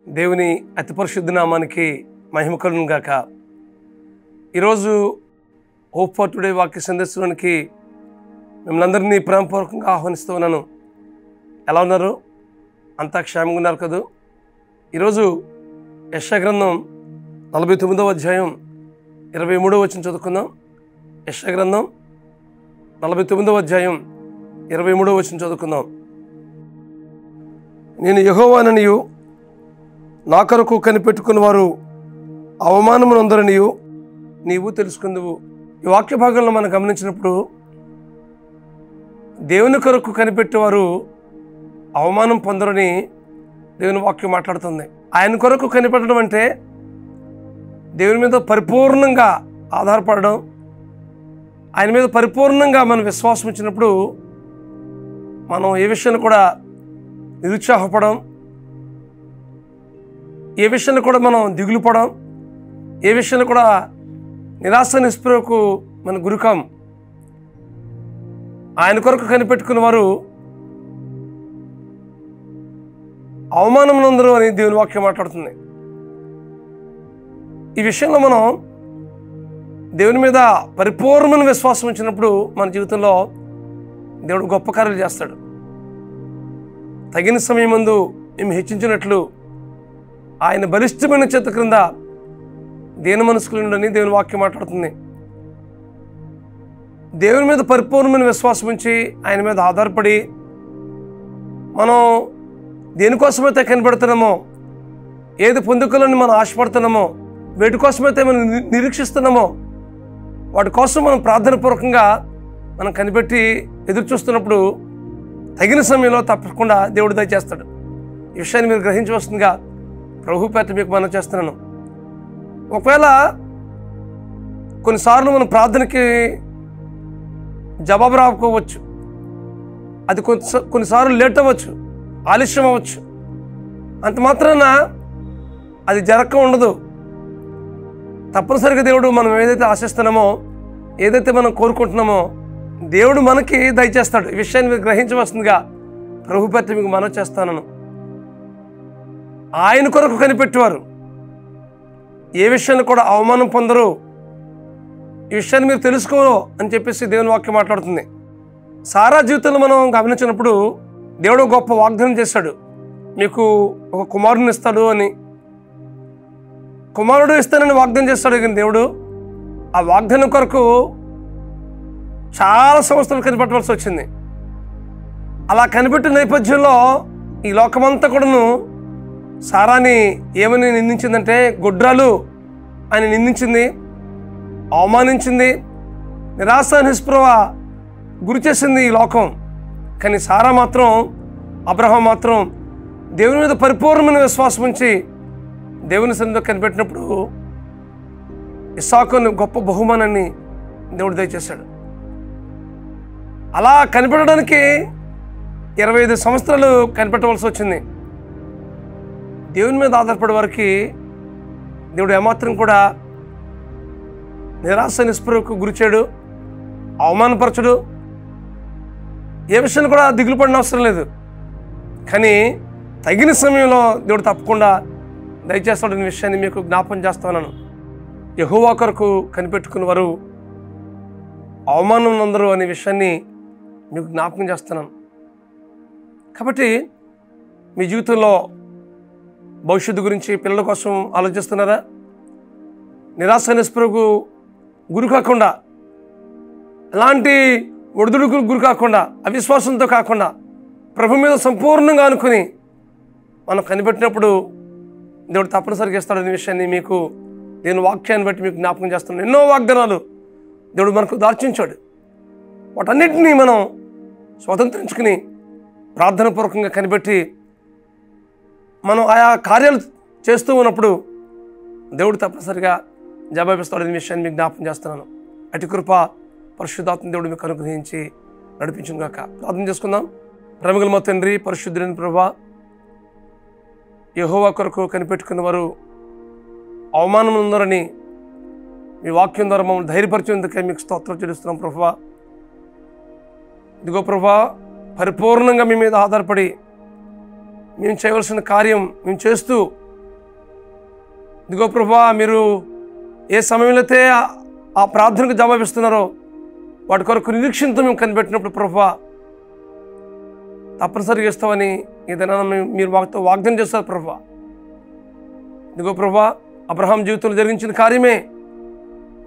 దేవుని అతి పరిశుద్ధ నామానికి మహిమ కలుగును గాక. ఈరోజు హోప్ ఫర్ టుడే వాక్య సందేశానికి మిమ్మల్ని అందరినీ ప్రేమపూర్వకంగా ఆహ్వానిస్తూ ఉన్నాను. ఎలా ఉన్నారు? అంతా క్షేమంగా ఉన్నారు కదా? ఈరోజు యెషయా గ్రంథం 49వ అధ్యాయం 23వ వచనం చదువుకుందాం. యెషయా గ్రంథం 49వ అధ్యాయం 23వ వచనం చదువుకుందాం. నేను యెహోవాననియు నా కొరకు కనిపెట్టుకున్న వారు అవమానమునందరనియు నీవు తెలుసుకుందువు. ఈ వాక్య భాగంలో మనం గమనించినప్పుడు దేవుని కొరకు కనిపెట్టేవారు అవమానం పొందరని దేవుని వాక్యం మాట్లాడుతుంది. ఆయన కొరకు కనిపెట్టడం అంటే దేవుని మీద పరిపూర్ణంగా ఆధారపడడం, ఆయన మీద పరిపూర్ణంగా మనం విశ్వాసం ఇచ్చినప్పుడు మనం ఏ విషయాన్ని కూడా నిరుత్సాహపడం, ఏ విషయాన్ని కూడా మనం దిగులు పడం, ఏ విషయాన్ని కూడా నిరాశ నిస్పృహకు మనం గురికాం. ఆయన కొరకు కనిపెట్టుకున్న వారు అవమానమునందరు అని దేవుని వాక్యం మాట్లాడుతుంది. ఈ విషయంలో మనం దేవుని మీద పరిపూర్ణమైన విశ్వాసం ఇచ్చినప్పుడు మన జీవితంలో దేవుడు గొప్ప కార్యాలు చేస్తాడు. తగిన సమయం ముందు మేము హెచ్చించినట్లు ఆయన బలిష్టమైన చేత క్రింద దేని మనసుకులుండని దేవుని వాక్యం మాట్లాడుతుంది. దేవుని మీద పరిపూర్ణమైన విశ్వాసం ఉంచి ఆయన మీద ఆధారపడి మనం దేనికోసమైతే కనిపెడుతున్నామో, ఏది పొందుకోవాలని మనం ఆశపడుతున్నామో, వేటి కోసమైతే మనం నిరీక్షిస్తున్నామో వాటి కోసం మనం ప్రార్థనాపూర్వకంగా మనం కనిపెట్టి ఎదురు చూస్తున్నప్పుడు తగిన సమయంలో తప్పకుండా దేవుడు దయచేస్తాడు. ఈ విషయాన్ని మీరు గ్రహించవలసిందిగా ప్రభు పేట మీకు మనం చేస్తున్నాను. ఒకవేళ కొన్నిసార్లు మన ప్రార్థనకి జవాబు రాకపోవచ్చు, అది కొన్నిసార్లు లేట్ అవ్వచ్చు, ఆలస్యం అవ్వచ్చు. అంత మాత్రాన అది జరగక ఉండదు. తప్పనిసరిగా దేవుడు మనం ఏదైతే ఆశిస్తున్నామో, ఏదైతే మనం కోరుకుంటున్నామో దేవుడు మనకి దయచేస్తాడు. ఈ విషయాన్ని మీరు గ్రహించవలసిందిగా ప్రభు పేట మీకు మనం చేస్తాను. ఆయన కొరకు కనిపెట్టేవారు ఏ విషయాన్ని కూడా అవమానం పొందరు. ఈ విషయాన్ని మీరు తెలుసుకోరు అని చెప్పేసి దేవుని వాక్యం మాట్లాడుతుంది. సారా జీవితంలో మనం గమనించినప్పుడు దేవుడు గొప్ప వాగ్దానం చేశాడు, మీకు ఒక కుమారుని ఇస్తాడు అని. కుమారుడు ఇస్తానని వాగ్దానం చేస్తాడు. కానీ దేవుడు ఆ వాగ్దానం కొరకు చాలా సంవత్సరాలు కనిపెట్టవలసి వచ్చింది. అలా కనిపెట్టిన నేపథ్యంలో ఈ లోకమంతా కూడాను సారాని ఏమని నిందించిందంటే గొడ్రాలు అని నిందించింది, అవమానించింది, నిరాశ నిస్పృహ గురి చేసింది ఈ లోకం. కానీ సారా మాత్రం, అబ్రహాం మాత్రం దేవుని మీద పరిపూర్ణమైన విశ్వాసం ఉంచి దేవుని సన్నిధిలో కనిపెట్టినప్పుడు ఇస్సాకును గొప్ప బహుమానాన్ని దేవుడు దయచేశాడు. అలా కనిపెట్టడానికి 25 సంవత్సరాలు కనిపెట్టవలసి వచ్చింది. దేవుని మీద ఆధారపడే వారికి దేవుడు ఏమాత్రం కూడా నిరాశ నిస్పృహకు గురిచేయడు, అవమానపరచడు, ఏ విషయాన్ని కూడా దిగులు పడిన అవసరం లేదు. కానీ తగిన సమయంలో దేవుడు తప్పకుండా దయచేస్తాడనే విషయాన్ని మీకు జ్ఞాపకం చేస్తున్నాను. యెహోవా కొరకు కనిపెట్టుకున్న వారు అవమానం అందరూ అనే విషయాన్ని మీకు జ్ఞాపకం చేస్తున్నాను. కాబట్టి మీ జీవితంలో భవిష్యత్తు గురించి, పిల్లల కోసం ఆలోచిస్తున్నారా? నిరాశ నిస్పృహకు గురి కాకుండా, ఎలాంటి ఒడిదుడుకులకు గురి కాకుండా, అవిశ్వాసంతో కాకుండా ప్రభు మీద సంపూర్ణంగా అనుకుని మనం కనిపెట్టినప్పుడు దేవుడు తప్పనిసరిగా ఇస్తాడనే విషయాన్ని మీకు నేను వాక్యాన్ని బట్టి మీకు జ్ఞాపకం చేస్తున్నాను. ఎన్నో వాగ్దానాలు దేవుడు మనకు దార్చించాడు. వాటన్నిటినీ మనం స్వతంత్రించుకుని ప్రార్థనాపూర్వకంగా కనిపెట్టి మనం ఆయా కార్యాలు చేస్తూ ఉన్నప్పుడు దేవుడు తప్పనిసరిగా జవాబిస్తాడనే విషయాన్ని మీకు జ్ఞాపకం చేస్తున్నాను. అటు కృప పరిశుద్ధాత్మ దేవుడు మీకు అనుగ్రహించి నడిపించును గాక. ప్రార్థన చేసుకుందాం. ప్రేమగల మా తండ్రి, పరిశుద్ధుడైన ప్రభువా, యెహోవా కొరకు కనిపెట్టుకున్న వారు అవమానం ఉందరని మీ వాక్యం ద్వారా మమ్మల్ని ధైర్యపరిచేందుకే మీకు స్తోత్రం చెల్లిస్తున్నాం ప్రభువా. ఇదిగో ప్రభువా, పరిపూర్ణంగా మీ మీద ఆధారపడి మేము చేయవలసిన కార్యం మేము చేస్తూ ఇదిగో ప్రభువా, మీరు ఏ సమయంలో అయితే ఆ ప్రార్థనకు జవాబిస్తున్నారో వాటి కొరకు నిరీక్షణతో మేము కనిపెట్టినప్పుడు ప్రభువా తప్పనిసరిగా ఇస్తామని ఏదైనా మీరు మాతో వాగ్దానం చేస్తారు ప్రభువా. ఇదిగో ప్రభువా, అబ్రహాం జీవితంలో జరిగించిన కార్యమే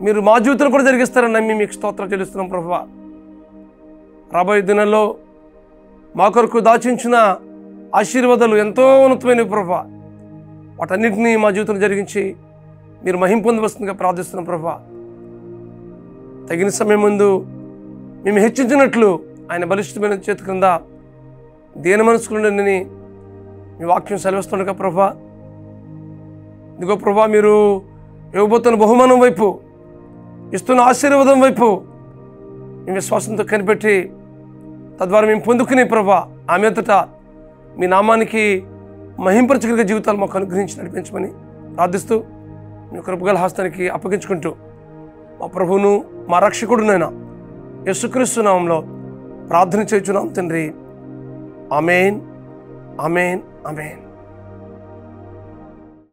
మీరు మా జీవితంలో కూడా జరిగిస్తారని నమ్మి మీకు స్తోత్రం చెల్లిస్తున్నాం ప్రభువా. రాబోయే దినాల్లో మా కొరకు దాచించిన ఆశీర్వాదాలు ఎంతో ఉన్నతమైనవి ప్రభువా. వాటన్నింటినీ మా జీవితంలో జరిగించి మీరు మహిమ పొందవలసిందిగా ప్రార్థిస్తున్నాం ప్రభువా. తగిన సమయం ముందు మేము హెచ్చించినట్లు ఆయన బలిష్టమైన చేతి క్రింద దేని మనసుకుండని మీ వాక్యం సెలవిస్తుండగా ప్రభువా. ఇదిగో ప్రభువా, మీరు ఇవ్వబోతున్న బహుమానం వైపు, ఇస్తున్న ఆశీర్వాదం వైపు మేము విశ్వాసంతో కనిపెట్టి తద్వారా మేము పొందుకునే ప్రభువా ఆమె అంతటా మీ నామానికి మహింపరచగలిగే జీవితాలు మాకు అనుగ్రహించి నడిపించమని ప్రార్థిస్తూ మీ కృపగల హస్తానికి అప్పగించుకుంటూ మా ప్రభువును మా రక్షకుడునైనా యేసుక్రీస్తు నామములో ప్రార్థన చేయుచున్నాం తండ్రి. ఆమేన్, ఆమేన్, ఆమేన్.